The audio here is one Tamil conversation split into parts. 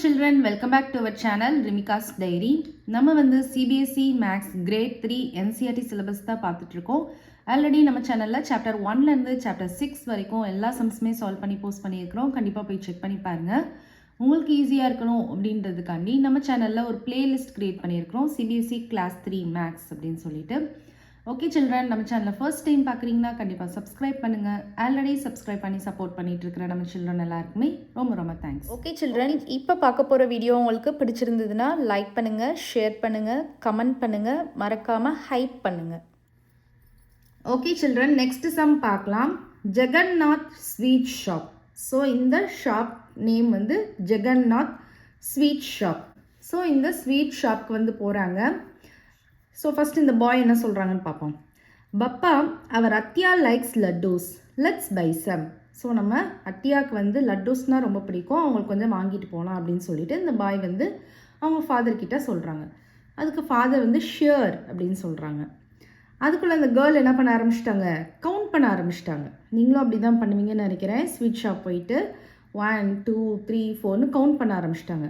children, welcome back to our channel Rimika's Diary. நம்ம வந்து CBSE Max Grade 3 NCERT syllabus தான் பார்த்துட்டு இருக்கோம். ஆல்ரெடி நம்ம சேனல்ல சாப்டர் 1ல இருந்து சாப்டர் 6 வரைக்கும் எல்லா சம்ஸுமே சால்வ் பண்ணி போஸ்ட் பண்ணியிருக்கிறோம். கண்டிப்பாக போய் செக் பண்ணி பாருங்க. உங்களுக்கு ஈஸியாக இருக்கணும் அப்படின்றதுக்காண்டி நம்ம சேனலில் ஒரு பிளேலிஸ்ட் கிரியேட் பண்ணியிருக்கிறோம், CBSE Class 3 Max அப்படின்னு சொல்லிட்டு. ஓகே சில்ட்ரன், நம்ம சேனலில் ஃபர்ஸ்ட் டைம் பார்க்குறீங்கன்னா கண்டிப்பாக சப்ஸ்கிரைப் பண்ணுங்கள். ஆல்ரெடி சப்ஸ்கிரைப் பண்ணி சப்போர்ட் பண்ணிட்டு இருக்கிற நம்ம சில்ட்ரன் எல்லாருக்குமே ரொம்ப ரொம்ப தேங்க்ஸ். ஓகே சில்ட்ரன், இப்போ பார்க்க போகிற வீடியோ உங்களுக்கு பிடிச்சிருந்ததுன்னா லைக் பண்ணுங்கள், ஷேர் பண்ணுங்கள், கமெண்ட் பண்ணுங்கள், மறக்காமல் ஹைப் பண்ணுங்கள். ஓகே சில்ட்ரன், நெக்ஸ்ட் சம் பார்க்கலாம். Jagannath sweet shop. ஸோ இந்த ஷாப் நேம் வந்து ஜெகன்நாத் ஸ்வீட் ஷாப். ஸோ இந்த ஸ்வீட் ஷாப்க்கு வந்து போகிறாங்க. ஸோ ஃபஸ்ட் இந்த பாய் என்ன சொல்கிறாங்கன்னு பார்ப்போம். பப்பா அவர் Attiya likes laddoos, let's buy some. So நம்ம அத்தியாவுக்கு வந்து லட்டூஸ்னால் ரொம்ப பிடிக்கும், அவங்களுக்கு கொஞ்சம் வாங்கிட்டு போகலாம் அப்படின்னு சொல்லிட்டு இந்த பாய் வந்து அவங்க ஃபாதர்கிட்ட சொல்கிறாங்க. அதுக்கு ஃபாதர் வந்து ஷியர் அப்படின்னு சொல்கிறாங்க. அதுக்குள்ளே அந்த கேர்ள் என்ன பண்ண ஆரம்பிச்சிட்டாங்க, கவுண்ட் பண்ண ஆரம்பிச்சிட்டாங்க. நீங்களும் அப்படி தான் பண்ணுவீங்கன்னு நினைக்கிறேன். ஸ்வீட் ஷாப் போயிட்டு 1 2 3 4ன்னு கவுண்ட் பண்ண ஆரம்பிச்சிட்டாங்க.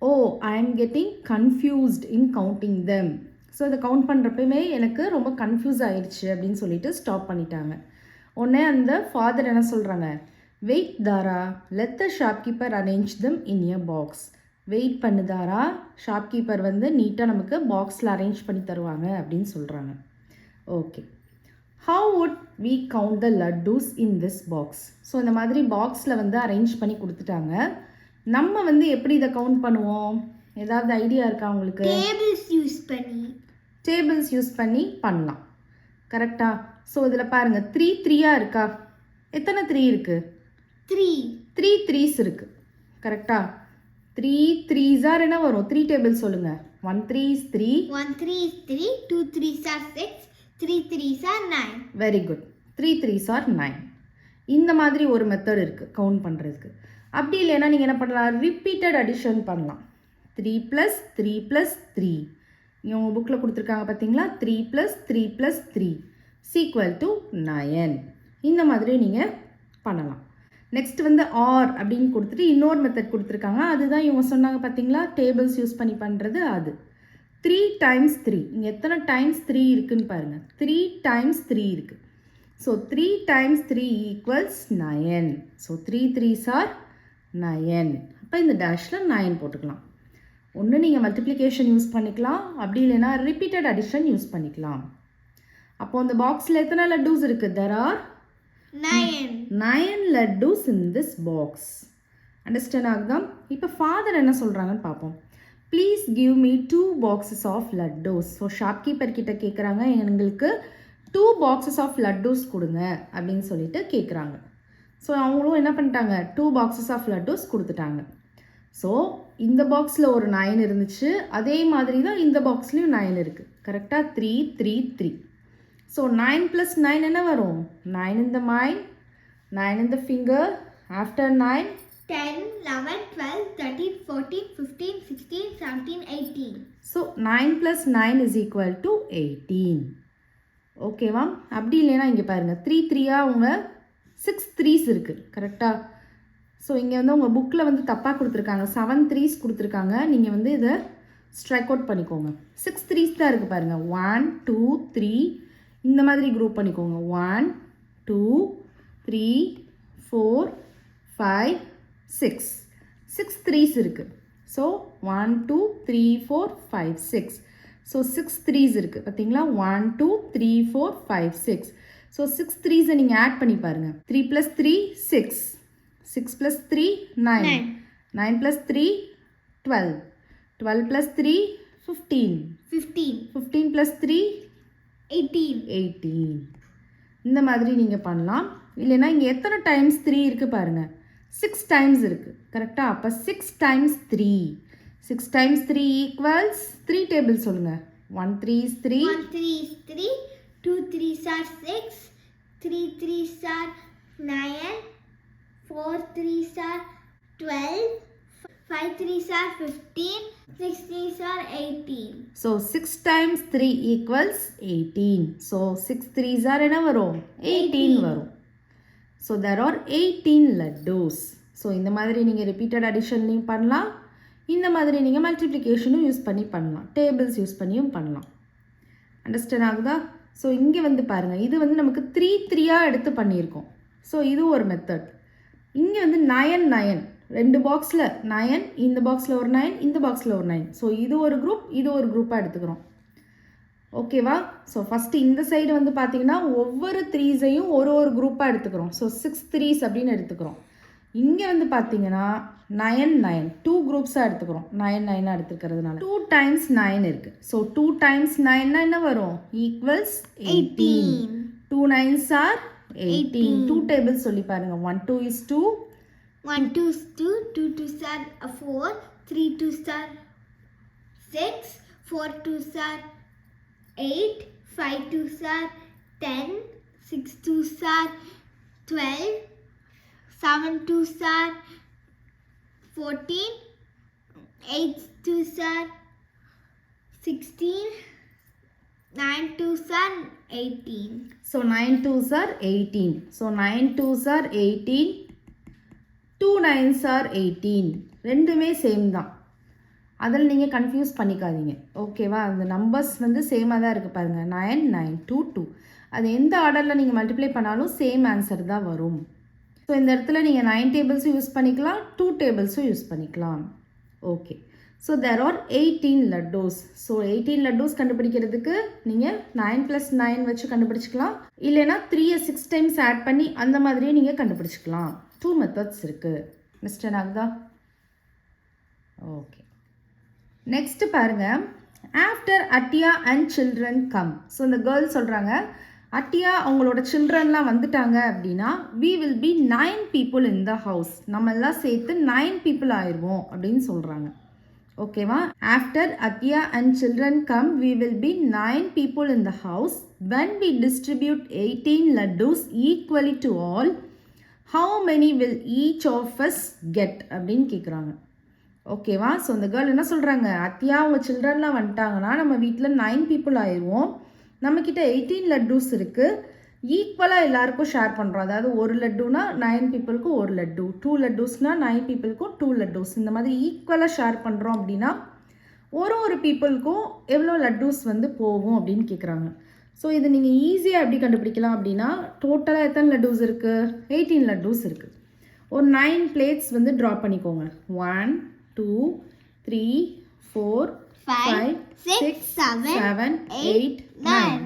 Oh, I am getting confused in counting them. So இதை கவுண்ட் பண்ணுறப்பவே எனக்கு ரொம்ப கன்ஃபியூஸ் ஆயிடுச்சு அப்படின்னு சொல்லிட்டு ஸ்டாப் பண்ணிட்டாங்க. உடனே அந்த ஃபாதர் என்ன சொல்கிறாங்க, wait Tara, let the shopkeeper arrange them in a box. Wait பண்ணு தாரா, ஷாப்கீப்பர் வந்து நீட்டாக நமக்கு பாக்ஸில் அரேஞ்ச் பண்ணி தருவாங்க அப்படின்னு சொல்கிறாங்க. Okay, how would we count the laddus in this box. So இந்த மாதிரி பாக்ஸில் வந்து அரேஞ்ச் பண்ணி கொடுத்துட்டாங்க. நம்ம வந்து எப்படி இதை கவுண்ட் பண்ணுவோம், ஏதாவது ஐடியா இருக்கா உங்களுக்கு? டேபிள்ஸ் யூஸ் பண்ணி பண்ணலாம். கரெக்டா? ஸோ இதில் பாருங்கள் 3 3 இருக்கா? எத்தனை 3 இருக்குது? 3 3s இருக்குது. கரெக்டா? 3 3s என்ன வரும்? 3 டேபிள் சொல்லுங்கள். 1 3 is 3, 1 3 is 3, 2 3s are 6, 3 3s are 9. Very good. 3 3s are 9. இந்த மாதிரி ஒரு மெத்தட் இருக்குது கவுண்ட் பண்ணுறதுக்கு. அப்படி இல்லைன்னா நீங்கள் என்ன பண்ணலாம், ரிப்பீட்டட் அடிஷன் பண்ணலாம். 3 + 3 + 3 இவங்க புக்கில் கொடுத்துருக்காங்க பார்த்தீங்களா, 3 + 3 + 3 = 9. இந்த மாதிரி நீங்கள் பண்ணலாம். நெக்ஸ்ட் வந்து ஆர் அப்படின்னு கொடுத்துட்டு இன்னொரு மெத்தட் கொடுத்துருக்காங்க. அதுதான் இவங்க சொன்னாங்க பார்த்தீங்களா, டேபிள்ஸ் யூஸ் பண்ணி பண்ணுறது. அது 3 × 3. இங்கே எத்தனை டைம்ஸ் 3 இருக்குன்னு பாருங்கள். 3 × 3 இருக்குது. ஸோ 3 × 3 = 9. So 3 3s are 9. அப்போ இந்த டேஷில் 9 போட்டுக்கலாம். ஒன்று நீங்கள் மல்டிப்ளிகேஷன் யூஸ் பண்ணிக்கலாம், அப்படி இல்லைன்னா ரிப்பீட்டட் அடிஷன் யூஸ் பண்ணிக்கலாம். அப்போது அந்த பாக்ஸில் எத்தனை லட்டூஸ் இருக்குது? There are 9 laddus in this box. Understand ஆகுதா? இப்போ ஃபாதர் என்ன சொல்கிறாங்கன்னு பார்ப்போம். Please give me 2 boxes of laddus. So shopkeeper கிட்ட கேட்குறாங்க, எங்களுக்கு 2 boxes ஆஃப் லட்டூஸ் கொடுங்க அப்படின்னு சொல்லிட்டு கேட்குறாங்க. ஸோ அவங்களும் என்ன பண்ணிட்டாங்க, 2 boxes ஆஃப் லட்டூஸ் கொடுத்துட்டாங்க. ஸோ இந்த பாக்ஸில் ஒரு 9 இருந்துச்சு, அதே மாதிரி தான் இந்த பாக்ஸ்லேயும் 9 இருக்குது. கரெக்டாக? 3 3 3. ஸோ 9 + 9 என்ன வரும்? 9 in the mind, 9 in the finger, after 9 10, 11, 12, 13, 14, 15, 16, 17, 18. So 9 + 9 = 18. ஓகேவா? அப்படி இல்லைன்னா இங்கே பாருங்கள், 3 3 அவங்க 6 3s இருக்குது. கரெக்டாக? ஸோ இங்கே வந்து உங்கள் புக்கில் வந்து தப்பாக கொடுத்துருக்காங்க, 7 3s கொடுத்துருக்காங்க. நீங்கள் வந்து இதை ஸ்ட்ரைக் அவுட் பண்ணிக்கோங்க. 6 3s தான் இருக்குது பாருங்கள். 1 2 3 இந்த மாதிரி குரூப் பண்ணிக்கோங்க. 1 2 3 4 5 6 6 3s இருக்குது. ஸோ 1 2 3 4 5 6. ஸோ 6 3s இருக்குது பார்த்தீங்களா? 1 2 3 4 5 6. ஸோ 6 3s நீங்கள் ஆட் பண்ணி பாருங்கள். 3 + 3 6, 6 + 3 9, 9 + 3 12, 12 + 3 15, 15 + 3 18. இந்த மாதிரி நீங்கள் பண்ணலாம். இல்லைன்னா இங்கே எத்தனை டைம்ஸ் 3 இருக்குது பாருங்கள், 6 டைம்ஸ் இருக்குது. கரெக்டாக? அப்போ 6 × 3, 6 × 3 = 3 டேபிள் சொல்லுங்கள். 1 3 is 3, 1 3 is 3, 2 3s are 6, 3 3s are 9, 4 3s are 12, 5 3s are 15, 6 3s are 18. So 6 × 3 = 18. So 6 3s are என்ன வரும்? 18 வரும். So there are 18 laddus. So இந்த மாதிரி நீங்கள் ரிப்பீட்டட் அடிஷன்லையும் பண்ணலாம், இந்த மாதிரி நீங்கள் மல்டிப்ளிகேஷனும் யூஸ் பண்ணி பண்ணலாம், டேபிள்ஸ் யூஸ் பண்ணியும் பண்ணலாம். அண்டர்ஸ்டாண்ட் ஆகுதா? ஸோ இங்கே வந்து பாருங்கள், இது வந்து நமக்கு 3 3ஆக எடுத்து பண்ணியிருக்கோம். ஸோ இது ஒரு மெத்தட். இங்கே வந்து 9 9 2 பாக்ஸில் 9, இந்த பாக்ஸில் ஒரு 9, இந்த பாக்ஸில் ஒரு 9. ஸோ இது ஒரு குரூப், இது ஒரு குரூப்பாக எடுத்துக்கிறோம். ஓகேவா? ஸோ ஃபஸ்ட்டு இந்த சைடு வந்து பார்த்தீங்கன்னா ஒவ்வொரு 3ஸையும் ஒரு ஒரு குரூப்பாக எடுத்துக்கிறோம். ஸோ 6 3s அப்படின்னு எடுத்துக்கிறோம். இங்கே வந்து பார்த்தீங்கன்னா 9 9 2 குரூப்ஸாக எடுத்துக்கிறோம். 9 9 எடுத்துக்கிறதுனால 2 times 9 இருக்குது. ஸோ 2 times 9 என்ன வரும்? ஈக்குவல்ஸ் 18. 2 9s are 18. 2 டேபிள்ஸ் சொல்லி பாருங்கள். 1 2 is 2, 1 2 is 2, 2 2s are 4, 3 2s are 6, 4 2s are 8, 5 2s are 10, 6 2s are 12, 7 2s are 14, 8 2s are 16, 9 2s are 18. So 9 2s are 18. So 9 2s are 18, 2 9s are 18. ரெண்டுமே சேம் தான். அதில் நீங்கள் கன்ஃபியூஸ் பண்ணிக்காதீங்க. ஓகேவா? அந்த நம்பர்ஸ் வந்து சேமாக தான் இருக்குது பாருங்கள். 9 9 2 2. அது எந்த ஆர்டரில் நீங்கள் மல்டிப்ளை பண்ணாலும் சேம் ஆன்சர் தான் வரும். ஸோ இந்த இடத்துல நீங்கள் 9 டேபிள்ஸும் யூஸ் பண்ணிக்கலாம், 2 டேபிள்ஸும் யூஸ் பண்ணிக்கலாம். Okay. So there are 18 laddus. So 18 laddus கண்டுபிடிக்கிறதுக்கு நீங்கள் 9 + 9 வச்சு கண்டுபிடிச்சிக்கலாம். இல்லைனா 3 6 டைம்ஸ் ஆட் பண்ணி அந்த மாதிரியே நீங்கள் கண்டுபிடிச்சிக்கலாம். 2 மெத்தட்ஸ் இருக்குது. மிஸ்டர் ஆகுதா? ஓகே. நெக்ஸ்ட்டு பாருங்கள். After Attiya and children come. So இந்த கேர்ள் சொல்கிறாங்க, அட்டியா அவங்களோட சில்ட்ரன்லாம் வந்துட்டாங்க அப்படின்னா we will be 9 people in the house. நம்ம எல்லாம் சேர்த்து 9 people ஆயிடுவோம் அப்படின்னு சொல்கிறாங்க. ஓகேவா? After Attiya and children come we will be 9 people in the house. When we distribute 18 laddus equally to all, how many will each of us get அப்படின்னு கேட்குறாங்க. ஓகேவா? ஸோ இந்த கேர்ள் என்ன சொல்கிறாங்க, அத்தியா அவங்க சில்ட்ரன்லாம் வந்துட்டாங்கன்னா நம்ம வீட்டில் 9 people ஆயிடுவோம். நம்மக்கிட்ட 18 லட்டூஸ் இருக்குது. ஈக்குவலாக எல்லாருக்கும் ஷேர் பண்ணுறோம். அதாவது ஒரு லட்டுனா 9 பீப்புளுக்கும் ஒரு லட்டு, 2 லட்டூஸ்னால் 9 பீப்புளுக்கும் 2 லட்டூஸ். இந்த மாதிரி ஈக்குவலாக ஷேர் பண்ணுறோம் அப்படின்னா ஒரு பீப்புளுக்கும் எவ்வளோ லட்டூஸ் வந்து போகும் அப்படின்னு கேட்குறாங்க. ஸோ இது நீங்கள் ஈஸியாக எப்படி கண்டுபிடிக்கலாம் அப்படின்னா, டோட்டலாக எத்தனை லட்டூஸ் இருக்குது? 18 லட்டூஸ் இருக்குது. ஒரு 9 பிளேட்ஸ் வந்து ட்ரா பண்ணிக்கோங்க. 1 2 3 4 5 6 7 8 9.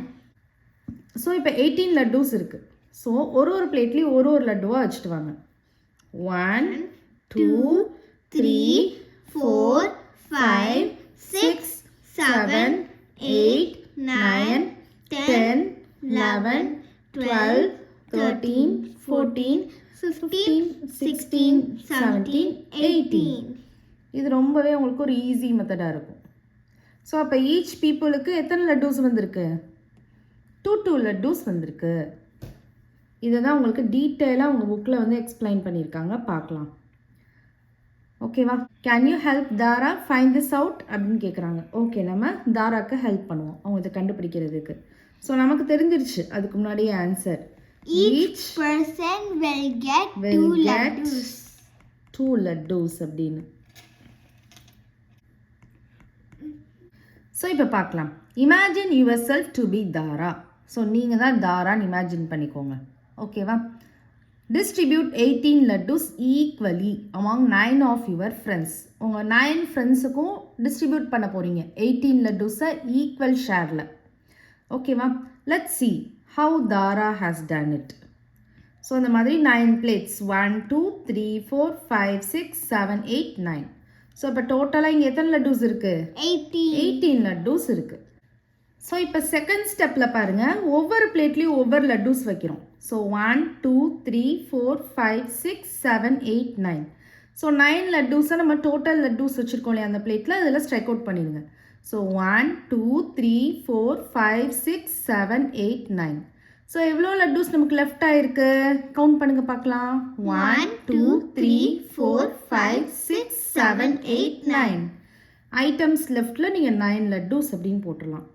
ஸோ இப்போ 18 லட்டூஸ் இருக்குது. ஸோ ஒரு பிளேட்லேயும் ஒரு லட்டுவாக வச்சுட்டு வாங்க. 1 2 3 4 5 6 7 8 9 10 11 12 13 14 15 16 17 18. இது ரொம்பவே உங்களுக்கு ஒரு ஈஸி மெத்தடாக இருக்கும். ஸோ அப்போ ஈச் பீப்புளுக்கு எத்தனை லட்டூஸ் வந்திருக்கு? 2 லட்டூஸ் வந்திருக்கு. இதை தான் உங்களுக்கு டீட்டெயிலாக உங்கள் புக்கில் வந்து எக்ஸ்பிளைன் பண்ணியிருக்காங்க. பார்க்கலாம். ஓகேவா? Can you help Tara find this out அப்படின்னு கேட்குறாங்க. ஓகே, நம்ம தாராக்கு ஹெல்ப் பண்ணுவோம் அவங்க இதை கண்டுபிடிக்கிறதுக்கு. ஸோ நமக்கு தெரிஞ்சிருச்சு அதுக்கு முன்னாடியே answer. Each person will get 2 laddus. 2 laddus அப்படின்னு. ஸோ இப்போ பார்க்கலாம். Imagine yourself to be Tara. So நீங்கள் தான் தாரான்னு இமேஜின் பண்ணிக்கோங்க. ஓகேவா? Distribute 18 laddus equally among 9 of your friends. உங்கள் 9 ஃப்ரெண்ட்ஸுக்கும் டிஸ்ட்ரிபியூட் பண்ண போகிறீங்க 18 laddusஸை ஈக்குவல் ஷேரில். ஓகேவா? Let's see how Tara has done it. So இந்த மாதிரி 9 பிளேட்ஸ் 1 2 3 4 5 6 7 8 9. ஸோ இப்போ டோட்டலாக இங்கே எத்தனை லட்டூஸ் இருக்குது? 18 லட்டூஸ் இருக்குது. ஸோ இப்போ செகண்ட் ஸ்டெப்பில் பாருங்கள், ஒவ்வொரு பிளேட்லேயும் ஒவ்வொரு லட்டூஸ் வைக்கிறோம். ஸோ 1 2 3 4 5 6 7 8 9. ஸோ 9 லட்டூஸை நம்ம டோட்டல் லட்டூஸ் வச்சுருக்கோம் இல்லையா அந்த பிளேட்டில், அதில் ஸ்ட்ரைக் அவுட் பண்ணிடுங்க. ஸோ 1 2 3 4 5 6 7 8 9. ஸோ எவ்வளோ லட்டூஸ் நமக்கு லெஃப்ட் ஆகிருக்கு? கவுண்ட் பண்ணுங்கள் பார்க்கலாம். 1 2 3 4 5 6 7 8 9. ஐட்டம்ஸ் லெஃப்டில் நீங்கள் 9 லட்டூஸ் அப்படின்னு போட்டுடலாம்.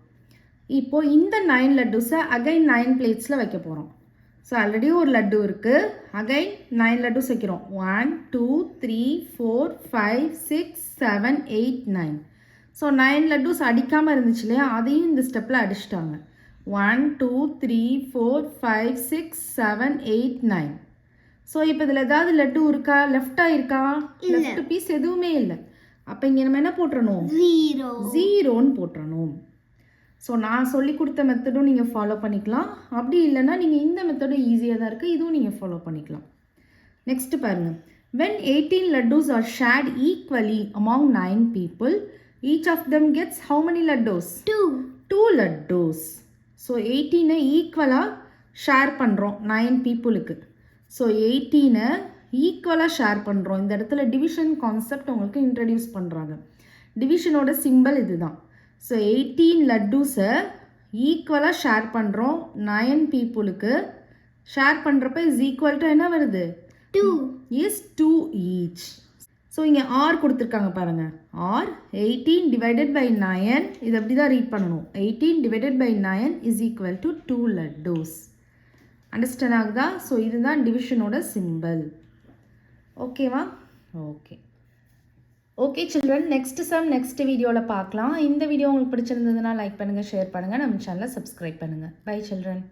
இப்போது இந்த 9 லட்டூஸை அகைன் 9 பிளேட்ஸில் வைக்க போகிறோம். ஸோ ஆல்ரெடி ஒரு லட்டு இருக்குது. அகைன் 9 லட்டுஸ் வைக்கிறோம். 1 2 3 4 5 6 7 8 9. ஸோ 9 லட்டுஸ் அடிக்காமல் இருந்துச்சு இல்லையா, அதையும் இந்த ஸ்டெப்பில் அடிச்சிட்டாங்க. 1 2 3 4 5 6 7 8 9. ஸோ இப்போ இதில் ஏதாவது லட்டு இருக்கா, லெஃப்டாக இருக்கா? லெஃப்ட் பீஸ் எதுவுமே இல்லை. அப்போ இங்கே நம்ம என்ன போட்டுறணும்? 0ன்னு போட்டுறணும். ஸோ நான் சொல்லி கொடுத்த மெத்தடும் நீங்கள் ஃபாலோ பண்ணிக்கலாம். அப்படி இல்லைன்னா நீங்கள் இந்த மெத்தடும் ஈஸியாக தான் இருக்குது, இதுவும் நீங்கள் ஃபாலோ பண்ணிக்கலாம். நெக்ஸ்ட்டு பாருங்கள். when 18 laddus are shared equally among 9 people, each of them gets how many laddus? 2 laddus. So 18 ஈக்குவலாக ஷேர் பண்ணுறோம் 9 பீப்புளுக்கு. ஸோ 18 ஈக்குவலாக ஷேர் பண்ணுறோம். இந்த இடத்துல டிவிஷன் கான்செப்ட் உங்களுக்கு இன்ட்ரடியூஸ் பண்ணுறாங்க. டிவிஷனோட சிம்பிள் இதுதான். ஸோ 18 லட்டுஸை ஈக்குவலாக ஷேர் பண்ணுறோம் 9 பீப்புளுக்கு. ஷேர் பண்ணுறப்ப இஸ் ஈக்குவல் டு என்ன வருது? 2 ஈச். ஸோ இங்கே ஆர் கொடுத்துருக்காங்க பாருங்கள். ஆர் 18 டிவைடட் பை 9, இது அப்படி தான் ரீட் பண்ணணும். 18 divided by 9 is equal to 2 laddus. Understand ஆகுதா? ஸோ இதுதான் டிவிஷனோட சிம்பிள். ஓகேவா? Okay children, next sum next வீடியோவில் பார்க்கலாம். இந்த வீடியோ உங்களுக்கு பிடிச்சிருந்ததுன்னா லைக் பண்ணுங்கள், ஷேர் பண்ணுங்கள், நம்ம சேனலை சப்ஸ்கிரைப் பண்ணுங்கள். Bye children.